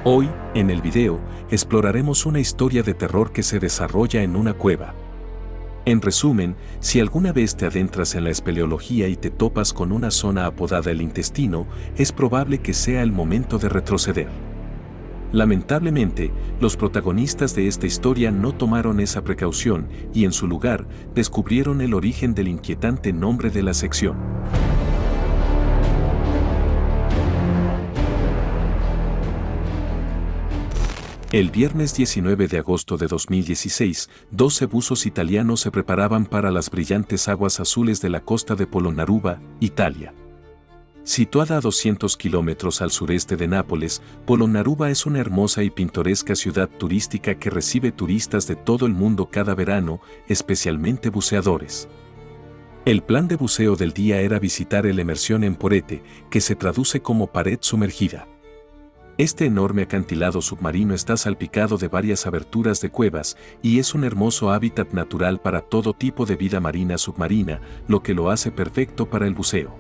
Hoy, en el video, exploraremos una historia de terror que se desarrolla en una cueva. En resumen, si alguna vez te adentras en la espeleología y te topas con una zona apodada el intestino, es probable que sea el momento de retroceder. Lamentablemente, los protagonistas de esta historia no tomaron esa precaución y en su lugar descubrieron el origen del inquietante nombre de la sección. El viernes 19 de agosto de 2016, 12 buzos italianos se preparaban para las brillantes aguas azules de la costa de Polonnaruva, Italia. Situada a 200 kilómetros al sureste de Nápoles, Polonnaruva es una hermosa y pintoresca ciudad turística que recibe turistas de todo el mundo cada verano, especialmente buceadores. El plan de buceo del día era visitar el Emersión en Porete, que se traduce como pared sumergida. Este enorme acantilado submarino está salpicado de varias aberturas de cuevas y es un hermoso hábitat natural para todo tipo de vida marina submarina, lo que lo hace perfecto para el buceo.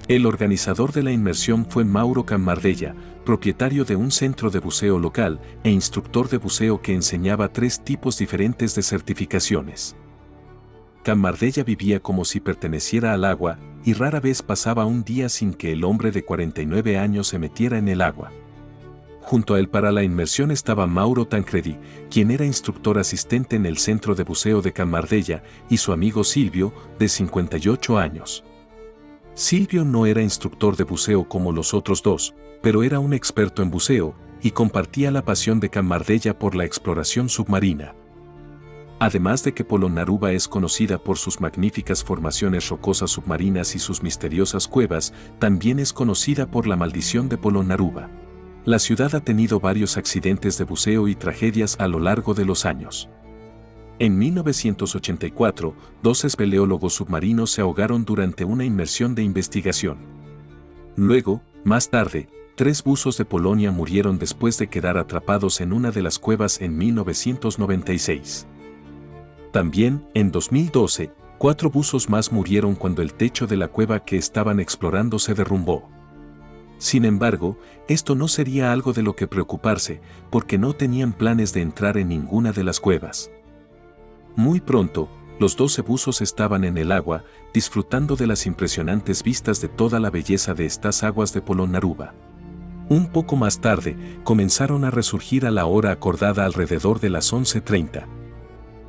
El organizador de la inmersión fue Mauro Cammardella, propietario de un centro de buceo local e instructor de buceo que enseñaba 3 tipos diferentes de certificaciones. Cammardella vivía como si perteneciera al agua y rara vez pasaba un día sin que el hombre de 49 años se metiera en el agua. Junto a él para la inmersión estaba Mauro Tancredi, quien era instructor asistente en el centro de buceo de Cammardella, y su amigo Silvio, de 58 años. Silvio no era instructor de buceo como los otros dos, pero era un experto en buceo y compartía la pasión de Cammardella por la exploración submarina. Además de que Polonnaruva es conocida por sus magníficas formaciones rocosas submarinas y sus misteriosas cuevas, también es conocida por la maldición de Polonnaruva. La ciudad ha tenido varios accidentes de buceo y tragedias a lo largo de los años. En 1984, 2 espeleólogos submarinos se ahogaron durante una inmersión de investigación. Luego, más tarde, 3 buzos de Polonia murieron después de quedar atrapados en una de las cuevas en 1996. También, en 2012, 4 buzos más murieron cuando el techo de la cueva que estaban explorando se derrumbó. Sin embargo, esto no sería algo de lo que preocuparse, porque no tenían planes de entrar en ninguna de las cuevas. Muy pronto, los 12 buzos estaban en el agua, disfrutando de las impresionantes vistas de toda la belleza de estas aguas de Polonnaruva. Un poco más tarde, comenzaron a resurgir a la hora acordada alrededor de las 11:30.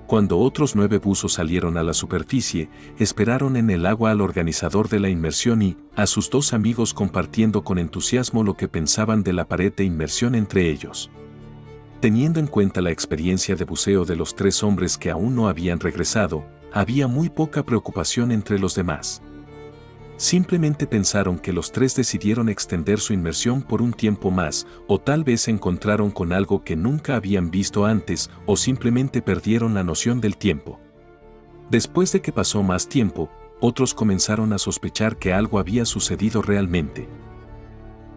Cuando otros 9 buzos salieron a la superficie, esperaron en el agua al organizador de la inmersión y a sus 2 amigos compartiendo con entusiasmo lo que pensaban de la pared de inmersión entre ellos. Teniendo en cuenta la experiencia de buceo de los 3 hombres que aún no habían regresado, había muy poca preocupación entre los demás. Simplemente pensaron que los 3 decidieron extender su inmersión por un tiempo más, o tal vez se encontraron con algo que nunca habían visto antes, o simplemente perdieron la noción del tiempo. Después de que pasó más tiempo, otros comenzaron a sospechar que algo había sucedido realmente.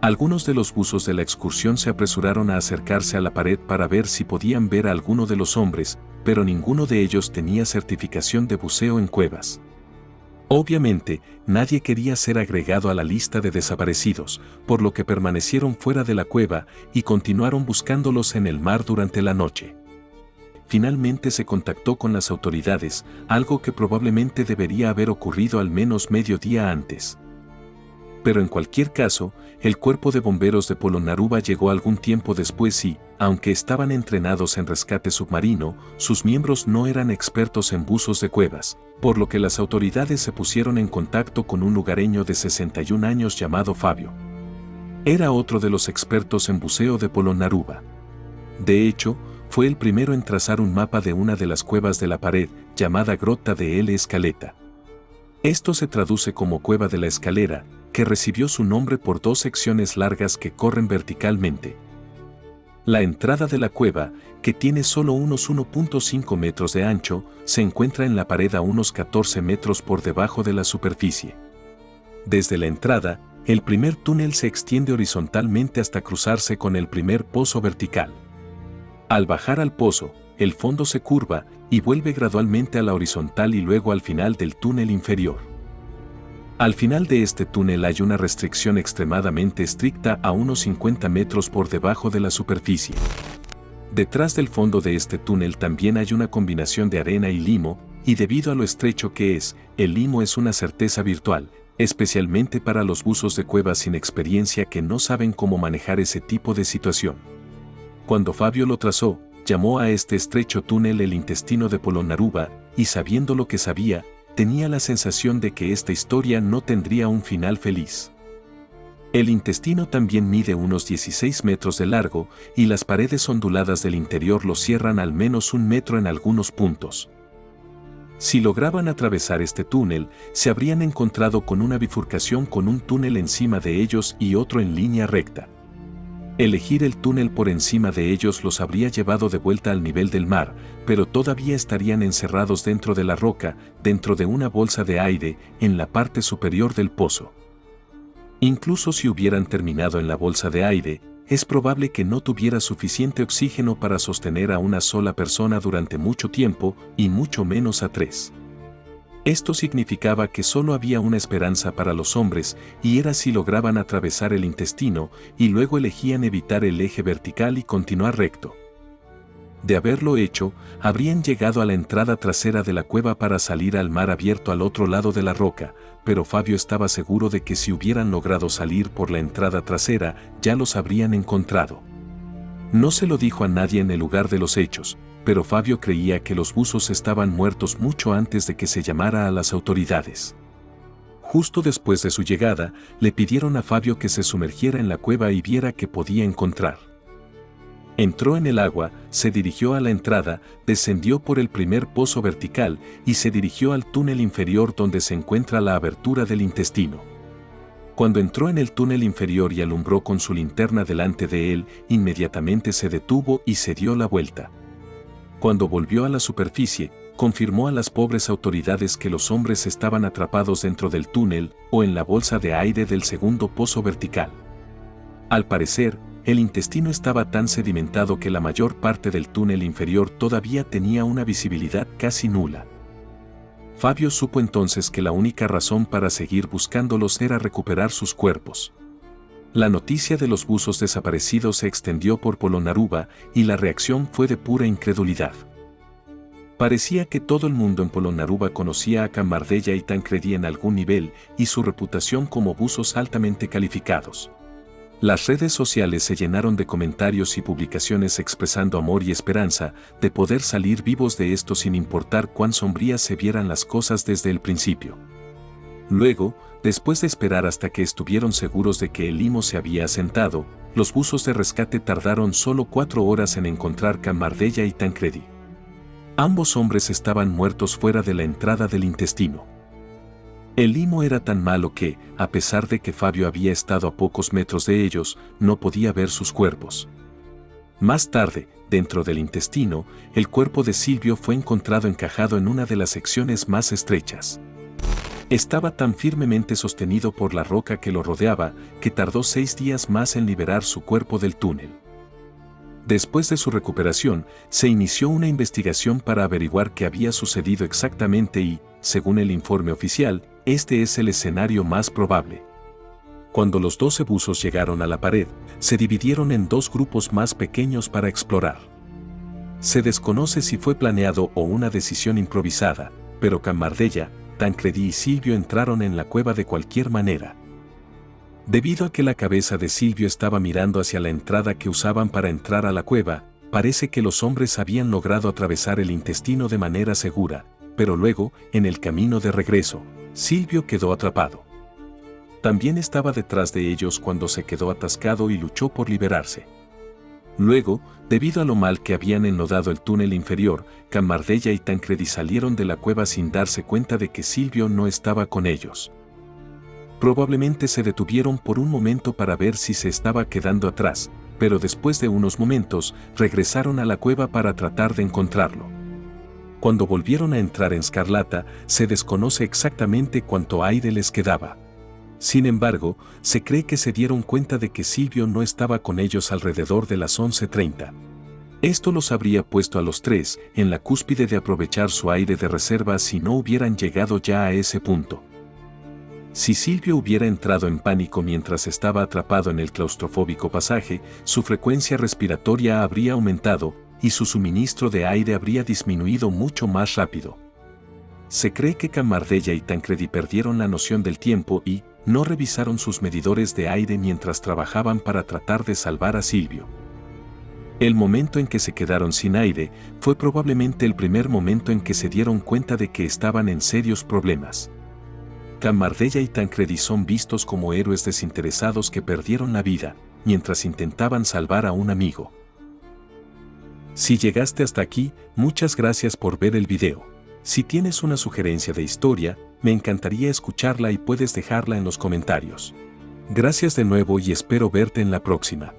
Algunos de los buzos de la excursión se apresuraron a acercarse a la pared para ver si podían ver a alguno de los hombres, pero ninguno de ellos tenía certificación de buceo en cuevas. Obviamente, nadie quería ser agregado a la lista de desaparecidos, por lo que permanecieron fuera de la cueva y continuaron buscándolos en el mar durante la noche. Finalmente se contactó con las autoridades, algo que probablemente debería haber ocurrido al menos medio día antes. Pero en cualquier caso, el cuerpo de bomberos de Polonnaruva llegó algún tiempo después y, aunque estaban entrenados en rescate submarino, sus miembros no eran expertos en buzos de cuevas, por lo que las autoridades se pusieron en contacto con un lugareño de 61 años llamado Fabio. Era otro de los expertos en buceo de Polonnaruva. De hecho, fue el primero en trazar un mapa de una de las cuevas de la pared, llamada Grotta de L. Scaletta. Esto se traduce como Cueva de la Escalera, que recibió su nombre por 2 secciones largas que corren verticalmente. La entrada de la cueva, que tiene solo unos 1.5 metros de ancho, se encuentra en la pared a unos 14 metros por debajo de la superficie. Desde la entrada, el primer túnel se extiende horizontalmente hasta cruzarse con el primer pozo vertical. Al bajar al pozo, el fondo se curva y vuelve gradualmente a la horizontal y luego al final del túnel inferior. Al final de este túnel hay una restricción extremadamente estricta a unos 50 metros por debajo de la superficie. Detrás del fondo de este túnel también hay una combinación de arena y limo, y debido a lo estrecho que es, el limo es una certeza virtual, especialmente para los buzos de cueva sin experiencia que no saben cómo manejar ese tipo de situación. Cuando Fabio lo trazó, llamó a este estrecho túnel el intestino de Polonnaruva, y sabiendo lo que sabía, tenía la sensación de que esta historia no tendría un final feliz. El intestino también mide unos 16 metros de largo, y las paredes onduladas del interior lo cierran al menos 1 metro en algunos puntos. Si lograban atravesar este túnel, se habrían encontrado con una bifurcación con un túnel encima de ellos y otro en línea recta. Elegir el túnel por encima de ellos los habría llevado de vuelta al nivel del mar, pero todavía estarían encerrados dentro de la roca, dentro de una bolsa de aire, en la parte superior del pozo. Incluso si hubieran terminado en la bolsa de aire, es probable que no tuviera suficiente oxígeno para sostener a una sola persona durante mucho tiempo, y mucho menos a 3. Esto significaba que solo había una esperanza para los hombres, y era si lograban atravesar el intestino, y luego elegían evitar el eje vertical y continuar recto. De haberlo hecho, habrían llegado a la entrada trasera de la cueva para salir al mar abierto al otro lado de la roca, pero Fabio estaba seguro de que si hubieran logrado salir por la entrada trasera, ya los habrían encontrado. No se lo dijo a nadie en el lugar de los hechos, pero Fabio creía que los buzos estaban muertos mucho antes de que se llamara a las autoridades. Justo después de su llegada, le pidieron a Fabio que se sumergiera en la cueva y viera qué podía encontrar. Entró en el agua, se dirigió a la entrada, descendió por el primer pozo vertical y se dirigió al túnel inferior donde se encuentra la abertura del intestino. Cuando entró en el túnel inferior y alumbró con su linterna delante de él, inmediatamente se detuvo y se dio la vuelta. Cuando volvió a la superficie, confirmó a las pobres autoridades que los hombres estaban atrapados dentro del túnel o en la bolsa de aire del segundo pozo vertical. Al parecer, el intestino estaba tan sedimentado que la mayor parte del túnel inferior todavía tenía una visibilidad casi nula. Fabio supo entonces que la única razón para seguir buscándolos era recuperar sus cuerpos. La noticia de los buzos desaparecidos se extendió por Polonnaruva y la reacción fue de pura incredulidad. Parecía que todo el mundo en Polonnaruva conocía a Cammardeja y Tancredi en algún nivel y su reputación como buzos altamente calificados. Las redes sociales se llenaron de comentarios y publicaciones expresando amor y esperanza de poder salir vivos de esto sin importar cuán sombrías se vieran las cosas desde el principio. Luego, después de esperar hasta que estuvieron seguros de que el limo se había asentado, los buzos de rescate tardaron solo 4 horas en encontrar Cammardeja y Tancredi. Ambos hombres estaban muertos fuera de la entrada del intestino. El limo era tan malo que, a pesar de que Fabio había estado a pocos metros de ellos, no podía ver sus cuerpos. Más tarde, dentro del intestino, el cuerpo de Silvio fue encontrado encajado en una de las secciones más estrechas. Estaba tan firmemente sostenido por la roca que lo rodeaba, que tardó 6 días más en liberar su cuerpo del túnel. Después de su recuperación, se inició una investigación para averiguar qué había sucedido exactamente y, según el informe oficial, este es el escenario más probable. Cuando los 12 buzos llegaron a la pared, se dividieron en 2 grupos más pequeños para explorar. Se desconoce si fue planeado o una decisión improvisada, pero Cammardeja, Tancredi y Silvio entraron en la cueva de cualquier manera. Debido a que la cabeza de Silvio estaba mirando hacia la entrada que usaban para entrar a la cueva, parece que los hombres habían logrado atravesar el intestino de manera segura, pero luego, en el camino de regreso, Silvio quedó atrapado. También estaba detrás de ellos cuando se quedó atascado y luchó por liberarse. Luego, debido a lo mal que habían enlodado el túnel inferior, Cammardeja y Tancredi salieron de la cueva sin darse cuenta de que Silvio no estaba con ellos. Probablemente se detuvieron por un momento para ver si se estaba quedando atrás, pero después de unos momentos regresaron a la cueva para tratar de encontrarlo. Cuando volvieron a entrar en Scarlata, se desconoce exactamente cuánto aire les quedaba. Sin embargo, se cree que se dieron cuenta de que Silvio no estaba con ellos alrededor de las 11:30. Esto los habría puesto a los 3 en la cúspide de aprovechar su aire de reserva si no hubieran llegado ya a ese punto. Si Silvio hubiera entrado en pánico mientras estaba atrapado en el claustrofóbico pasaje, su frecuencia respiratoria habría aumentado y su suministro de aire habría disminuido mucho más rápido. Se cree que Camardella y Tancredi perdieron la noción del tiempo y no revisaron sus medidores de aire mientras trabajaban para tratar de salvar a Silvio. El momento en que se quedaron sin aire fue probablemente el primer momento en que se dieron cuenta de que estaban en serios problemas. Camardella y Tancredi son vistos como héroes desinteresados que perdieron la vida mientras intentaban salvar a un amigo. Si llegaste hasta aquí, muchas gracias por ver el video. Si tienes una sugerencia de historia, me encantaría escucharla y puedes dejarla en los comentarios. Gracias de nuevo y espero verte en la próxima.